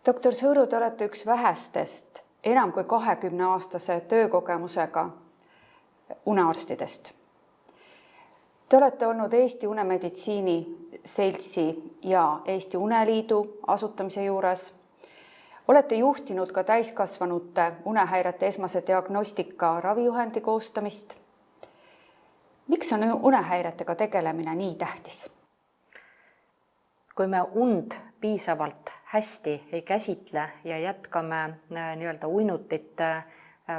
Doktor Sõõru, te olete üks vähestest enam kui 20-aastase töökogemusega unearstidest. Te olete olnud Eesti Unemeditsiini Seltsi ja Eesti Uneliidu asutamise juures. Olete juhtinud ka täiskasvanute unehäirete esmase diagnostika ravijuhendi koostamist. Miks on unehäiretega tegelemine nii tähtis? Kui me und piisavalt hästi ei käsitle ja jätkame uinutite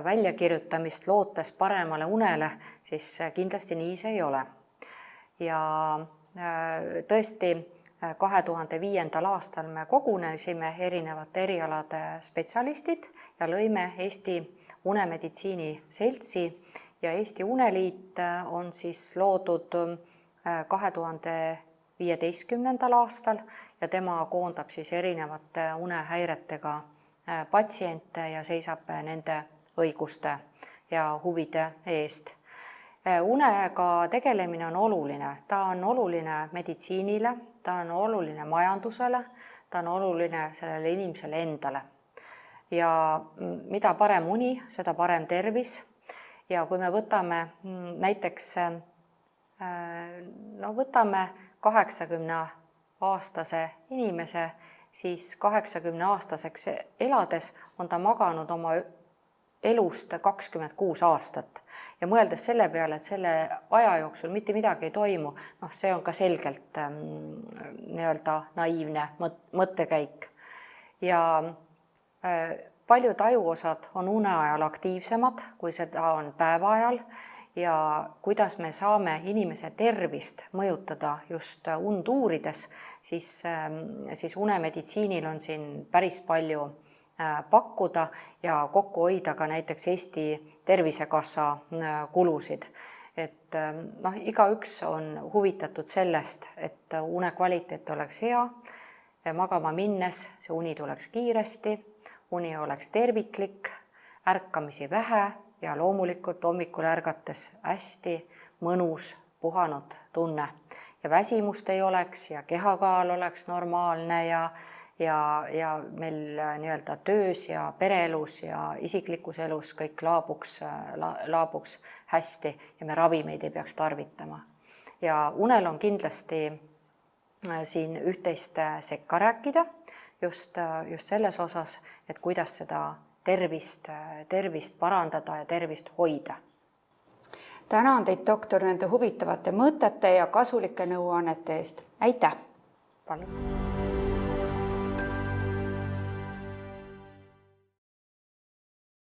väljakirjutamist lootes paremale unele, siis kindlasti nii see ei ole. Ja tõesti 2005. aastal me kogunesime erinevate erialade spetsialistid ja lõime Eesti Unemeditsiini Seltsi ja Eesti Uneliit on siis loodud 2015. aastal ja tema koondab siis erinevate unehäiretega patsiente ja seisab nende õiguste ja huvide eest. Unega tegelemine on oluline. Ta on oluline meditsiinile, ta on oluline majandusele, ta on oluline sellele inimesele endale. Ja mida parem uni, seda parem tervis. Ja kui me võtame näiteks võtame 80-aastase inimese, siis 80-aastaseks elades on ta maganud oma elust 26 aastat. Ja mõeldes selle peale, et selle aja jooksul mitte midagi ei toimu, see on ka selgelt naiivne mõttekäik. Ja paljud ajuosad on uneajal aktiivsemad, kui seda on päevaajal. Ja kuidas me saame inimese tervist mõjutada just und uurides, siis unemeditsiinil on siin päris palju pakkuda ja kokku hoida ka näiteks Eesti Tervisekassa kulusid. Et igaüks on huvitatud sellest, et une kvaliteet oleks hea, magama minnes see uni tuleks kiiresti, uni oleks terviklik, ärkamisi vähe ja loomulikult hommikul ärgates hästi mõnus, puhanud tunne. Ja väsimust ei oleks ja kehakaal oleks normaalne ja meil töös ja pereelus ja isiklikus elus kõik laabuks hästi ja me ravimeid ei peaks tarvitama. Ja unel on kindlasti siin üht-teist sekka rääkida just selles osas, et kuidas seda tervist parandada ja tervist hoida. Tänan teid, doktor, nende huvitavate mõtete ja kasulike nõuannete eest. Aitäh! Palun!